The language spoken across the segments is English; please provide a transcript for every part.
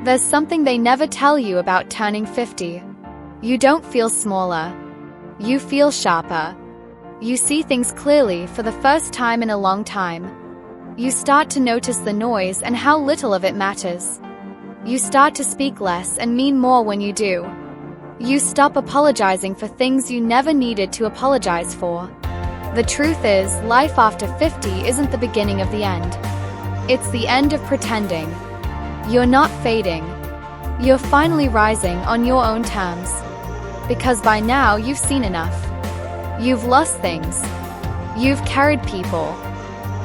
There's something they never tell you about turning 50. You don't feel smaller. You feel sharper. You see things clearly for the first time in a long time. You start to notice the noise and how little of it matters. You start to speak less and mean more when you do. You stop apologizing for things you never needed to apologize for. The truth is, life after 50 isn't the beginning of the end. It's the end of pretending. You're not fading. You're finally rising on your own terms. Because by now you've seen enough. You've lost things. You've carried people.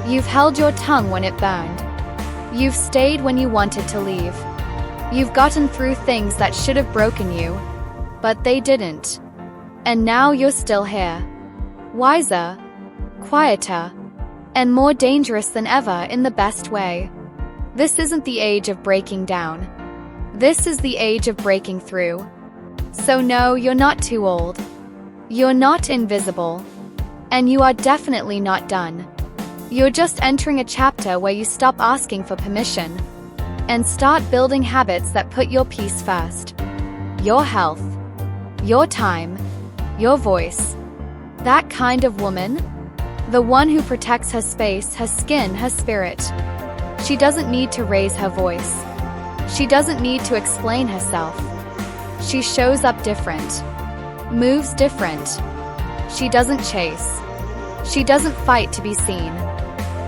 You've held your tongue when it burned. You've stayed when you wanted to leave. You've gotten through things that should have broken you, but they didn't. And now you're still here. Wiser, quieter, and more dangerous than ever in the best way. This isn't the age of breaking down. This is the age of breaking through. So no, you're not too old. You're not invisible. And you are definitely not done. You're just entering a chapter where you stop asking for permission and start building habits that put your peace first. Your health, your time, your voice. That kind of woman, the one who protects her space, her skin, her spirit. She doesn't need to raise her voice. She doesn't need to explain herself. She shows up different, moves different. She doesn't chase. She doesn't fight to be seen.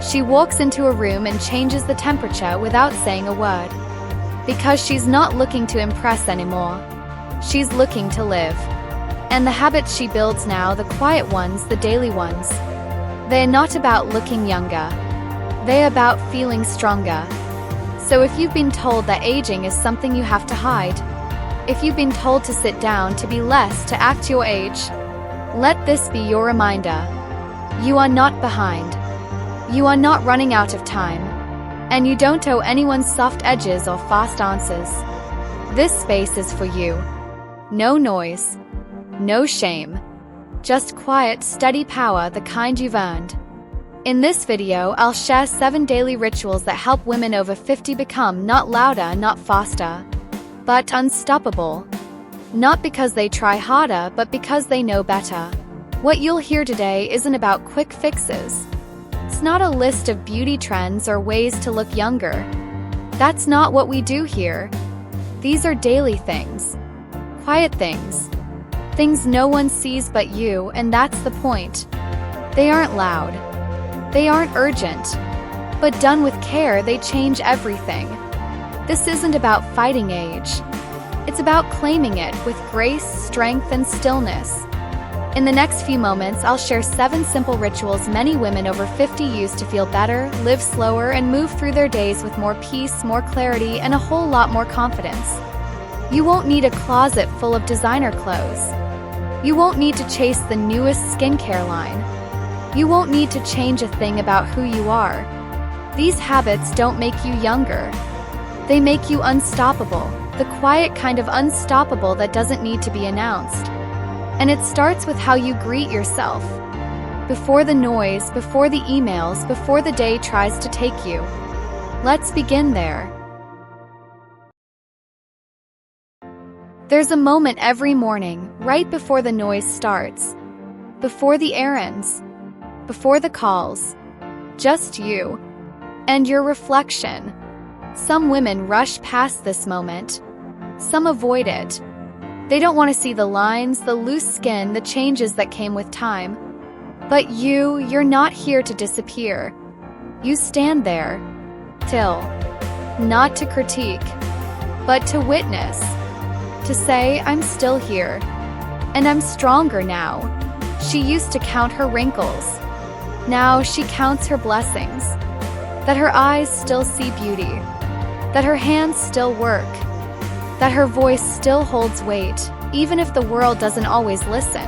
She walks into a room and changes the temperature without saying a word. Because she's not looking to impress anymore. She's looking to live. And the habits she builds now, the quiet ones, the daily ones, they're not about looking younger. They're about feeling stronger. So if you've been told that aging is something you have to hide, if you've been told to sit down, to be less, to act your age, let this be your reminder. You are not behind. You are not running out of time. And you don't owe anyone soft edges or fast answers. This space is for you. No noise. No shame. Just quiet, steady power, the kind you've earned. In this video, I'll share 7 daily rituals that help women over 50 become not louder, not faster, but unstoppable. Not because they try harder, but because they know better. What you'll hear today isn't about quick fixes. It's not a list of beauty trends or ways to look younger. That's not what we do here. These are daily things. Quiet things. Things no one sees but you, and that's the point. They aren't loud. They aren't urgent. But done with care, they change everything. This isn't about fighting age. It's about claiming it with grace, strength, and stillness. In the next few moments, I'll share 7 simple rituals many women over 50 use to feel better, live slower, and move through their days with more peace, more clarity, and a whole lot more confidence. You won't need a closet full of designer clothes. You won't need to chase the newest skincare line. You won't need to change a thing about who you are. These habits don't make you younger. They make you unstoppable, the quiet kind of unstoppable that doesn't need to be announced. And it starts with how you greet yourself. Before the noise, before the emails, before the day tries to take you. Let's begin there. There's a moment every morning, right before the noise starts. Before the errands. Before the calls. Just you. And your reflection. Some women rush past this moment. Some avoid it. They don't want to see the lines, the loose skin, the changes that came with time. But you're not here to disappear. You stand there. Till. Not to critique, but to witness. To say, I'm still here. And I'm stronger now. She used to count her wrinkles. Now she counts her blessings. That her eyes still see beauty. That her hands still work. That her voice still holds weight, even if the world doesn't always listen.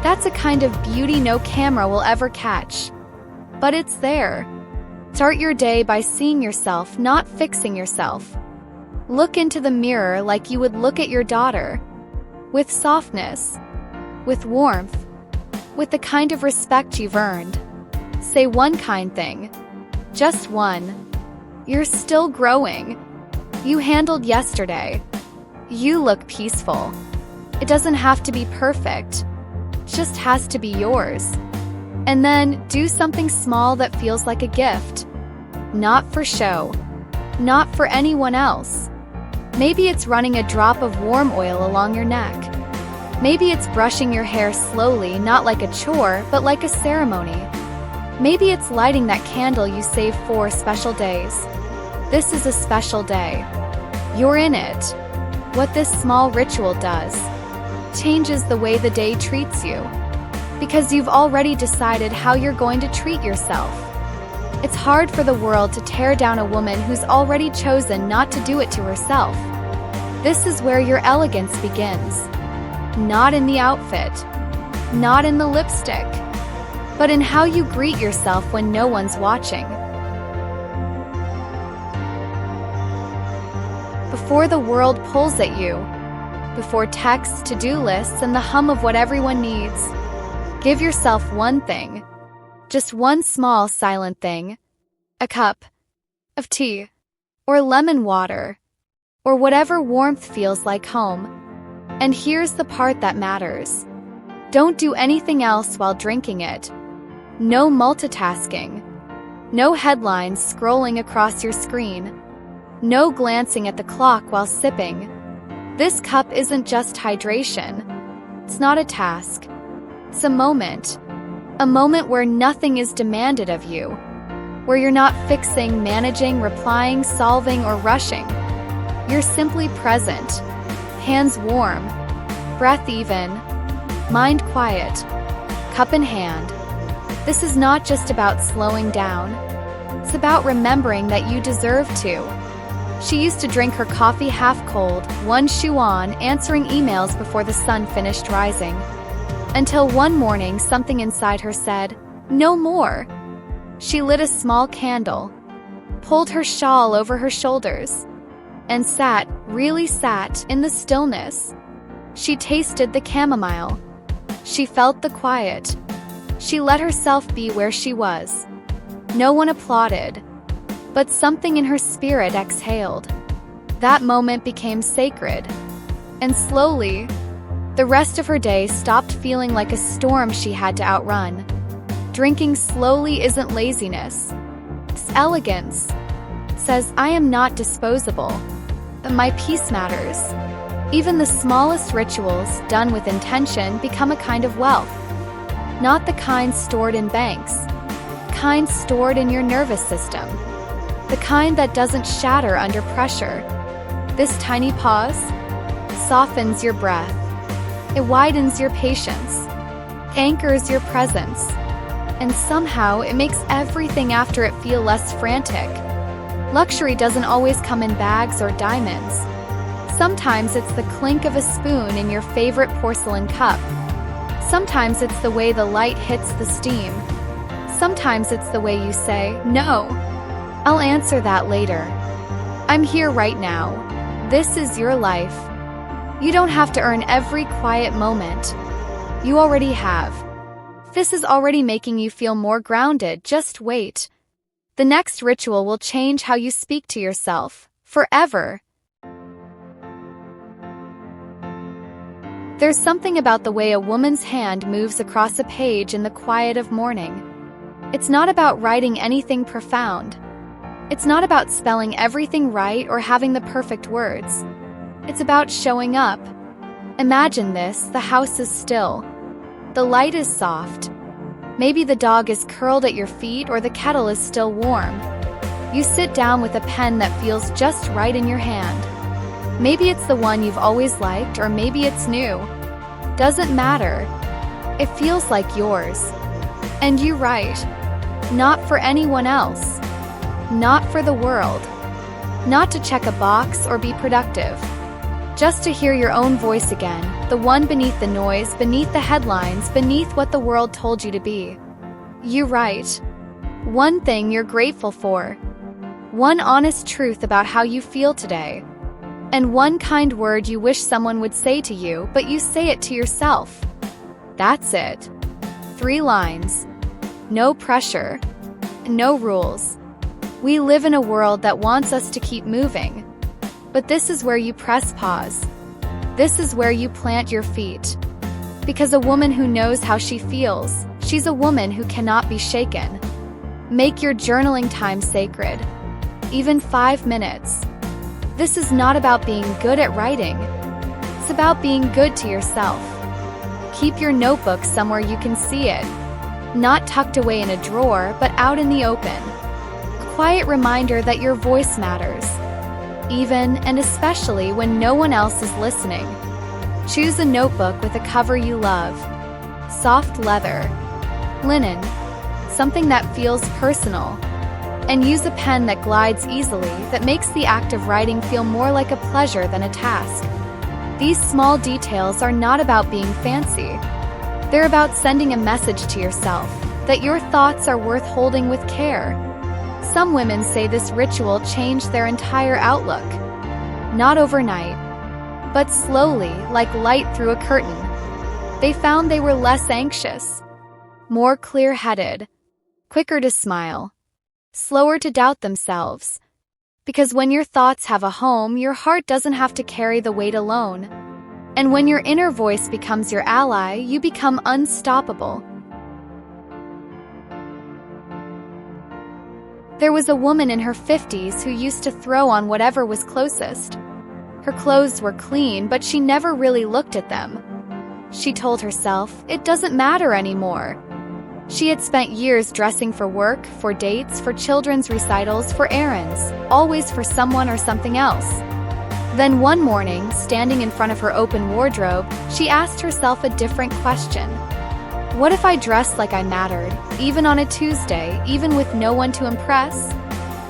That's a kind of beauty no camera will ever catch. But it's there. Start your day by seeing yourself, not fixing yourself. Look into the mirror like you would look at your daughter. With softness. With warmth. With the kind of respect you've earned. Say one kind thing. Just one. You're still growing. You handled yesterday. You look peaceful. It doesn't have to be perfect. It just has to be yours. And then do something small that feels like a gift. Not for show. Not for anyone else. Maybe it's running a drop of warm oil along your neck. Maybe it's brushing your hair slowly, not like a chore, but like a ceremony. Maybe it's lighting that candle you save for special days. This is a special day. You're in it. What this small ritual does changes the way the day treats you, because you've already decided how you're going to treat yourself. It's hard for the world to tear down a woman who's already chosen not to do it to herself. This is where your elegance begins. Not in the outfit, not in the lipstick, but in how you greet yourself when no one's watching. Before the world pulls at you, before texts, to-do lists, and the hum of what everyone needs, give yourself one thing. Just one small silent thing. A cup of tea, or lemon water, or whatever warmth feels like home. And here's the part that matters. Don't do anything else while drinking it. No multitasking. No headlines scrolling across your screen. No glancing at the clock while sipping. This cup isn't just hydration. It's not a task. It's a moment. A moment where nothing is demanded of you. Where you're not fixing, managing, replying, solving, or rushing. You're simply present. Hands warm. Breath even. Mind quiet. Cup in hand. This is not just about slowing down. It's about remembering that you deserve to. She used to drink her coffee half cold, one shoe on, answering emails before the sun finished rising. Until one morning, something inside her said, "No more." She lit a small candle, pulled her shawl over her shoulders, and sat, really sat, in the stillness. She tasted the chamomile. She felt the quiet. She let herself be where she was. No one applauded, but something in her spirit exhaled. That moment became sacred. And slowly, the rest of her day stopped feeling like a storm she had to outrun. Drinking slowly isn't laziness. It's elegance. It says, I am not disposable, but my peace matters. Even the smallest rituals, done with intention, become a kind of wealth. Not the kind stored in banks. Kind stored in your nervous system. The kind that doesn't shatter under pressure. This tiny pause softens your breath. It widens your patience. Anchors your presence. And somehow it makes everything after it feel less frantic. Luxury doesn't always come in bags or diamonds. Sometimes it's the clink of a spoon in your favorite porcelain cup. Sometimes it's the way the light hits the steam. Sometimes it's the way you say, "No, I'll answer that later. I'm here right now. This is your life." You don't have to earn every quiet moment. You already have. This is already making you feel more grounded. Just wait. The next ritual will change how you speak to yourself, forever. There's something about the way a woman's hand moves across a page in the quiet of morning. It's not about writing anything profound. It's not about spelling everything right or having the perfect words. It's about showing up. Imagine this: the house is still. The light is soft. Maybe the dog is curled at your feet or the kettle is still warm. You sit down with a pen that feels just right in your hand. Maybe it's the one you've always liked, or maybe it's new. Doesn't matter. It feels like yours. And you write. Not for anyone else. Not for the world. Not to check a box or be productive. Just to hear your own voice again, the one beneath the noise, beneath the headlines, beneath what the world told you to be. You write. One thing you're grateful for. One honest truth about how you feel today. And one kind word you wish someone would say to you, but you say it to yourself. That's it. 3 lines. No pressure. No rules. We live in a world that wants us to keep moving. But this is where you press pause. This is where you plant your feet. Because a woman who knows how she feels, she's a woman who cannot be shaken. Make your journaling time sacred. Even 5 minutes. This is not about being good at writing. It's about being good to yourself. Keep your notebook somewhere you can see it. Not tucked away in a drawer, but out in the open. A quiet reminder that your voice matters. Even and especially when no one else is listening. Choose a notebook with a cover you love. Soft leather. Linen. Something that feels personal. And use a pen that glides easily, that makes the act of writing feel more like a pleasure than a task. These small details are not about being fancy. They're about sending a message to yourself that your thoughts are worth holding with care. Some women say this ritual changed their entire outlook. Not overnight, but slowly, like light through a curtain. They found they were less anxious, more clear-headed, quicker to smile, slower to doubt themselves. Because when your thoughts have a home, your heart doesn't have to carry the weight alone. And when your inner voice becomes your ally, you become unstoppable. There was a woman in her 50s who used to throw on whatever was closest. Her clothes were clean, but she never really looked at them. She told herself, it doesn't matter anymore. She had spent years dressing for work, for dates, for children's recitals, for errands, always for someone or something else. Then one morning, standing in front of her open wardrobe, she asked herself a different question. What if I dressed like I mattered, even on a Tuesday, even with no one to impress?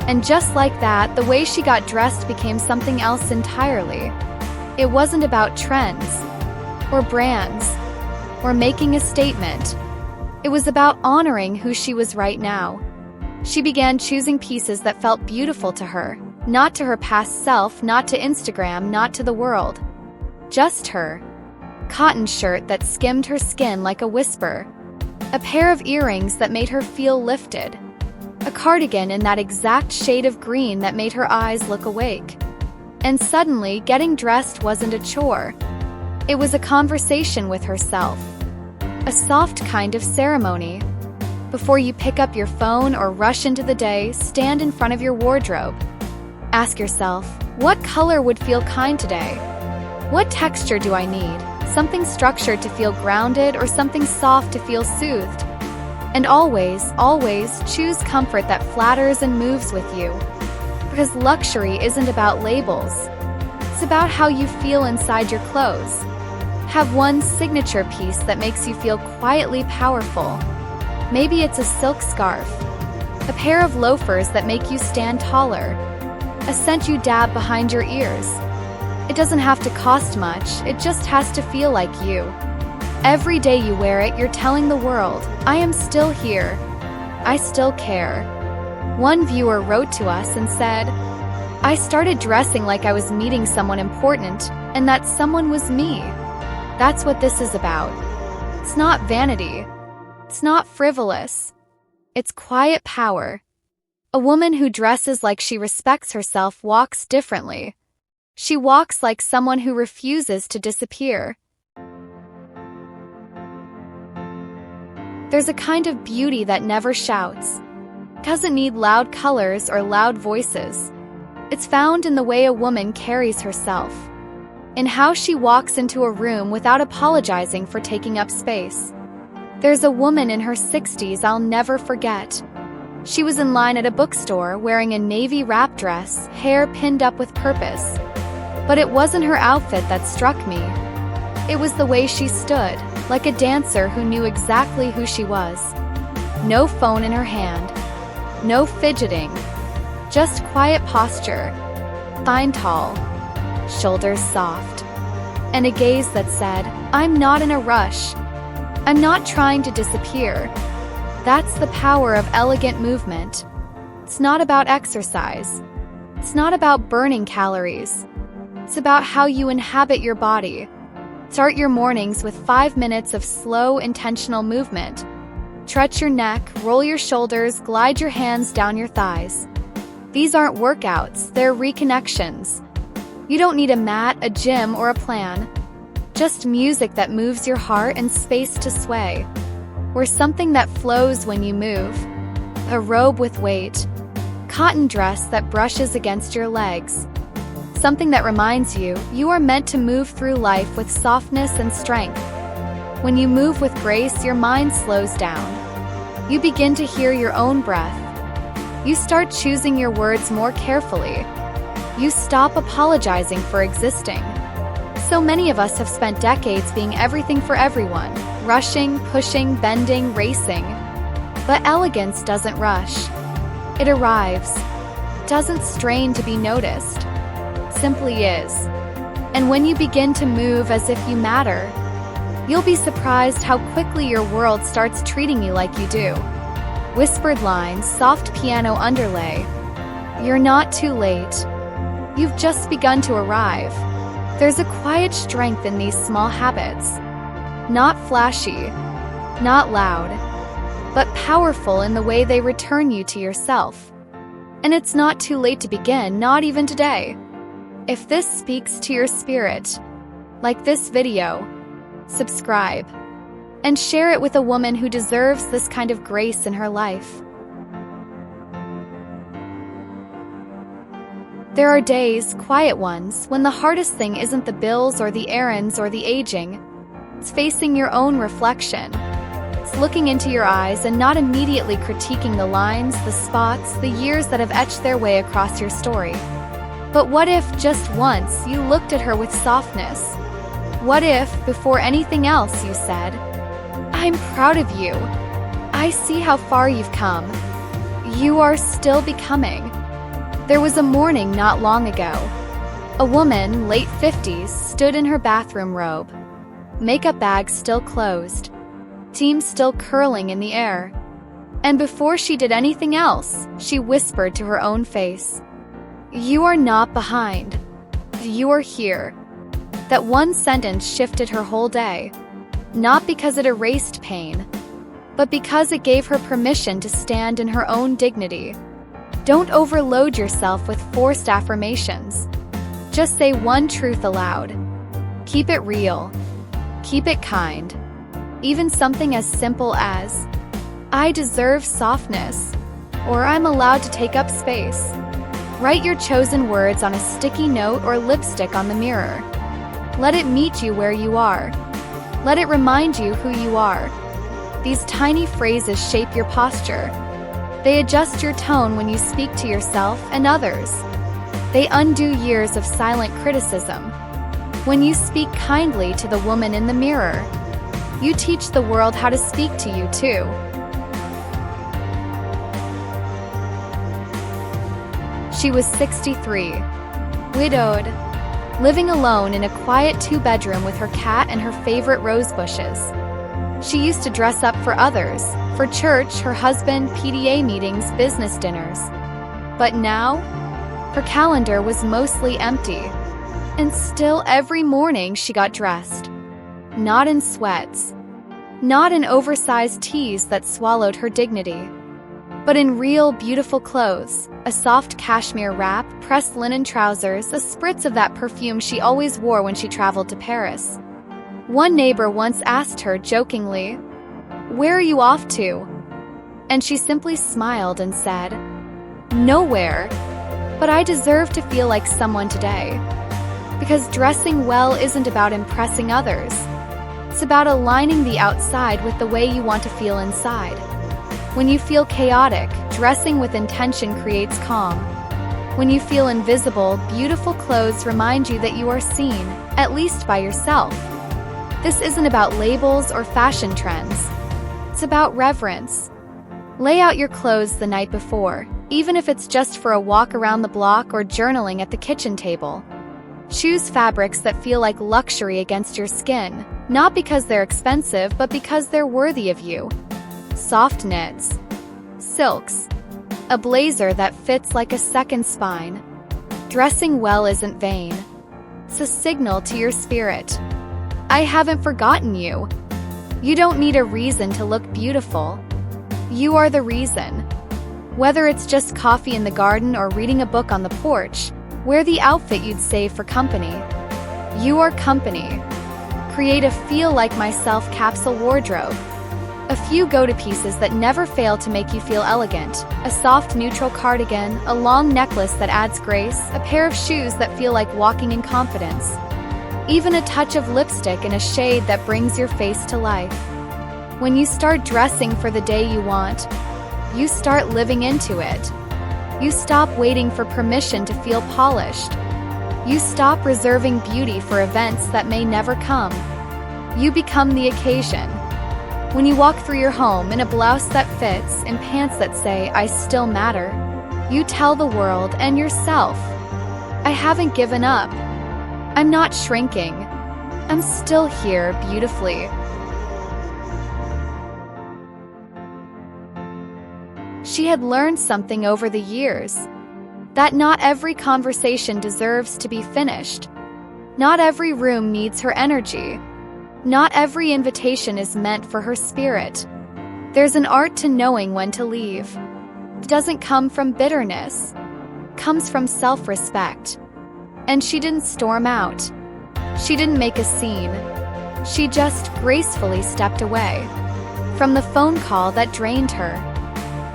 And just like that, the way she got dressed became something else entirely. It wasn't about trends, or brands, or making a statement. It was about honoring who she was right now. She began choosing pieces that felt beautiful to her, not to her past self, not to Instagram, not to the world. Just her. Cotton shirt that skimmed her skin like a whisper. A pair of earrings that made her feel lifted. A cardigan in that exact shade of green that made her eyes look awake. And suddenly, getting dressed wasn't a chore. It was a conversation with herself. A soft kind of ceremony. Before you pick up your phone or rush into the day, stand in front of your wardrobe. Ask yourself, what color would feel kind today? What texture do I need? Something structured to feel grounded or something soft to feel soothed? And always, always choose comfort that flatters and moves with you. Because luxury isn't about labels. It's about how you feel inside your clothes. Have one signature piece that makes you feel quietly powerful. Maybe it's a silk scarf, a pair of loafers that make you stand taller, a scent you dab behind your ears. It doesn't have to cost much, it just has to feel like you. Every day you wear it, you're telling the world, I am still here. I still care. One viewer wrote to us and said, I started dressing like I was meeting someone important, and that someone was me. That's what this is about. It's not vanity. It's not frivolous. It's quiet power. A woman who dresses like she respects herself walks differently. She walks like someone who refuses to disappear. There's a kind of beauty that never shouts. It doesn't need loud colors or loud voices. It's found in the way a woman carries herself. In how she walks into a room without apologizing for taking up space. There's a woman in her 60s I'll never forget. She was in line at a bookstore wearing a navy wrap dress, hair pinned up with purpose. But it wasn't her outfit that struck me. It was the way she stood, like a dancer who knew exactly who she was. No phone in her hand. No fidgeting. Just quiet posture. Spine tall. Shoulders soft. And a gaze that said, I'm not in a rush. I'm not trying to disappear. That's the power of elegant movement. It's not about exercise. It's not about burning calories. It's about how you inhabit your body. Start your mornings with 5 minutes of slow, intentional movement. Stretch your neck, roll your shoulders, glide your hands down your thighs. These aren't workouts, they're reconnections. You don't need a mat, a gym, or a plan. Just music that moves your heart and space to sway. Or something that flows when you move. A robe with weight. Cotton dress that brushes against your legs. Something that reminds you, you are meant to move through life with softness and strength. When you move with grace, your mind slows down. You begin to hear your own breath. You start choosing your words more carefully. You stop apologizing for existing. So many of us have spent decades being everything for everyone, rushing, pushing, bending, racing. But elegance doesn't rush. It arrives, doesn't strain to be noticed, simply is. And when you begin to move as if you matter, you'll be surprised how quickly your world starts treating you like you do. Whispered lines, soft piano underlay. You're not too late. You've just begun to arrive. There's a quiet strength in these small habits. Not flashy, not loud, but powerful in the way they return you to yourself. And it's not too late to begin, not even today. If this speaks to your spirit, like this video, subscribe, and share it with a woman who deserves this kind of grace in her life. There are days, quiet ones, when the hardest thing isn't the bills or the errands or the aging. It's facing your own reflection. It's looking into your eyes and not immediately critiquing the lines, the spots, the years that have etched their way across your story. But what if, just once, you looked at her with softness? What if, before anything else, you said, "I'm proud of you. I see how far you've come. You are still becoming." There was a morning not long ago. A woman, late 50s, stood in her bathroom robe. Makeup bag still closed. Team still curling in the air. And before she did anything else, she whispered to her own face, "You are not behind. You are here." That one sentence shifted her whole day. Not because it erased pain, but because it gave her permission to stand in her own dignity. Don't overload yourself with forced affirmations. Just say one truth aloud. Keep it real. Keep it kind. Even something as simple as, "I deserve softness," or "I'm allowed to take up space." Write your chosen words on a sticky note or lipstick on the mirror. Let it meet you where you are. Let it remind you who you are. These tiny phrases shape your posture. They adjust your tone when you speak to yourself and others. They undo years of silent criticism. When you speak kindly to the woman in the mirror, you teach the world how to speak to you too. She was 63, widowed, living alone in a quiet two-bedroom with her cat and her favorite rose bushes. She used to dress up for others, for church, her husband, PTA meetings, business dinners. But now, her calendar was mostly empty. And still every morning she got dressed. Not in sweats. Not in oversized tees that swallowed her dignity. But in real, beautiful clothes. A soft cashmere wrap, pressed linen trousers, a spritz of that perfume she always wore when she traveled to Paris. One neighbor once asked her jokingly, "Where are you off to?" And she simply smiled and said, "Nowhere, but I deserve to feel like someone today." Because dressing well isn't about impressing others. It's about aligning the outside with the way you want to feel inside. When you feel chaotic, dressing with intention creates calm. When you feel invisible, beautiful clothes remind you that you are seen, at least by yourself. This isn't about labels or fashion trends. It's about reverence. Lay out your clothes the night before, even if it's just for a walk around the block or journaling at the kitchen table. Choose fabrics that feel like luxury against your skin, not because they're expensive, but because they're worthy of you. Soft knits, silks, a blazer that fits like a second spine. Dressing well isn't vain. It's a signal to your spirit. I haven't forgotten you. You don't need a reason to look beautiful. You are the reason. Whether it's just coffee in the garden or reading a book on the porch, Wear the outfit you'd save for company. You are company. Create a feel like myself capsule wardrobe. A few go-to pieces that never fail to make you feel elegant. A soft neutral cardigan, a long necklace that adds grace, a pair of shoes that feel like walking in confidence. Even a touch of lipstick in a shade that brings your face to life. When you start dressing for the day you want, you start living into it. You stop waiting for permission to feel polished. You stop reserving beauty for events that may never come. You become the occasion. When you walk through your home in a blouse that fits and pants that say, "I still matter," you tell the world and yourself, "I haven't given up. I'm not shrinking. I'm still here beautifully." She had learned something over the years. That not every conversation deserves to be finished. Not every room needs her energy. Not every invitation is meant for her spirit. There's an art to knowing when to leave. It doesn't come from bitterness. It comes from self-respect. And she didn't storm out. She didn't make a scene. She just gracefully stepped away. From the phone call that drained her.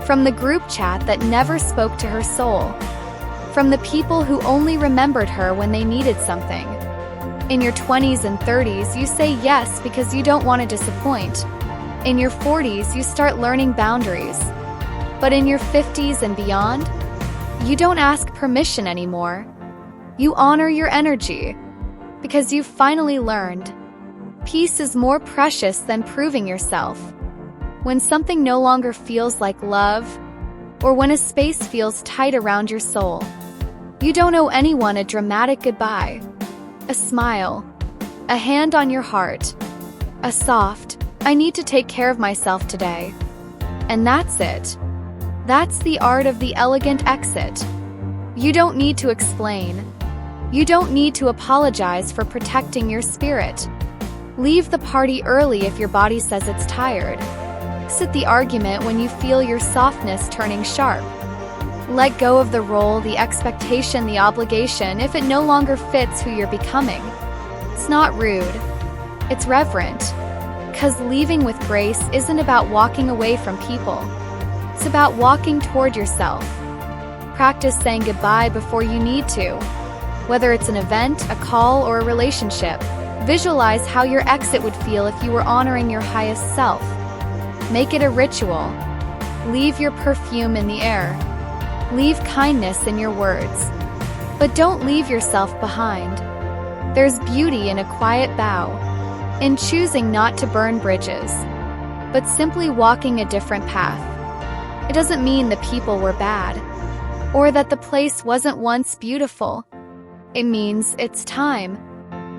From the group chat that never spoke to her soul. From the people who only remembered her when they needed something. In your 20s and 30s, you say yes because you don't want to disappoint. In your 40s, you start learning boundaries. But in your 50s and beyond, you don't ask permission anymore. You honor your energy because you've finally learned. Peace is more precious than proving yourself. When something no longer feels like love, or when a space feels tight around your soul, you don't owe anyone a dramatic goodbye. A smile, a hand on your heart, a soft, "I need to take care of myself today." And that's it. That's the art of the elegant exit. You don't need to explain. You don't need to apologize for protecting your spirit. Leave the party early if your body says it's tired. Exit the argument when you feel your softness turning sharp. Let go of the role, the expectation, the obligation if it no longer fits who you're becoming. It's not rude. It's reverent. Because leaving with grace isn't about walking away from people. It's about walking toward yourself. Practice saying goodbye before you need to. Whether it's an event, a call, or a relationship, visualize how your exit would feel if you were honoring your highest self. Make it a ritual. Leave your perfume in the air. Leave kindness in your words. But don't leave yourself behind. There's beauty in a quiet bow, in choosing not to burn bridges, but simply walking a different path. It doesn't mean the people were bad, or that the place wasn't once beautiful. It means it's time.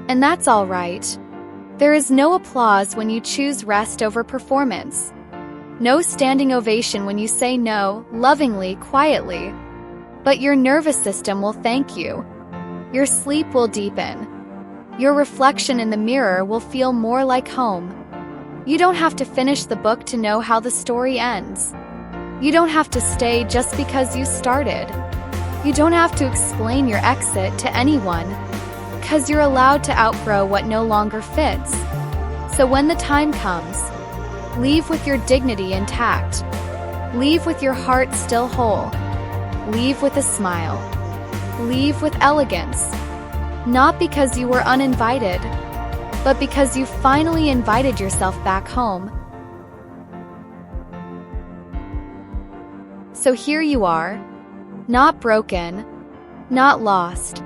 And that's all right. There is no applause when you choose rest over performance. No standing ovation when you say no, lovingly, quietly. But your nervous system will thank you. Your sleep will deepen. Your reflection in the mirror will feel more like home. You don't have to finish the book to know how the story ends. You don't have to stay just because you started. You don't have to explain your exit to anyone, because you're allowed to outgrow what no longer fits. So when the time comes, leave with your dignity intact. Leave with your heart still whole. Leave with a smile. Leave with elegance. Not because you were uninvited, but because you finally invited yourself back home. So here you are, not broken, not lost,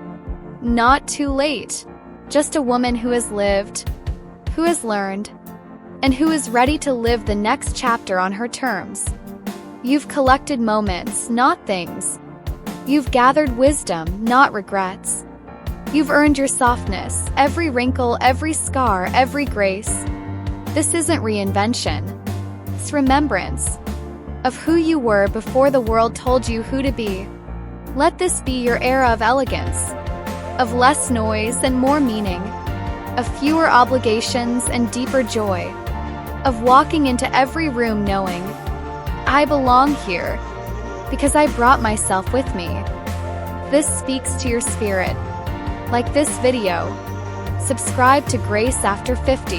not too late, just a woman who has lived, who has learned, and who is ready to live the next chapter on her terms. You've collected moments, not things. You've gathered wisdom, not regrets. You've earned your softness, every wrinkle, every scar, every grace. This isn't reinvention. It's remembrance of who you were before the world told you who to be. Let this be your era of elegance, of less noise and more meaning, of fewer obligations and deeper joy, of walking into every room knowing, I belong here because I brought myself with me. If this speaks to your spirit, like this video, subscribe to Grace After 50,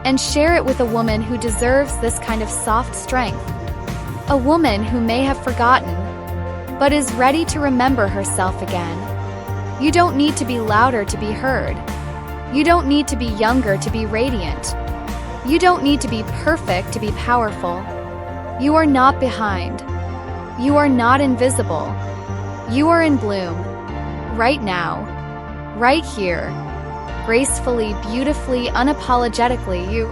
and share it with a woman who deserves this kind of soft strength. A woman who may have forgotten, but is ready to remember herself again. You don't need to be louder to be heard. You don't need to be younger to be radiant. You don't need to be perfect to be powerful. You are not behind. You are not invisible. You are in bloom. Right now. Right here. Gracefully, beautifully, unapologetically you.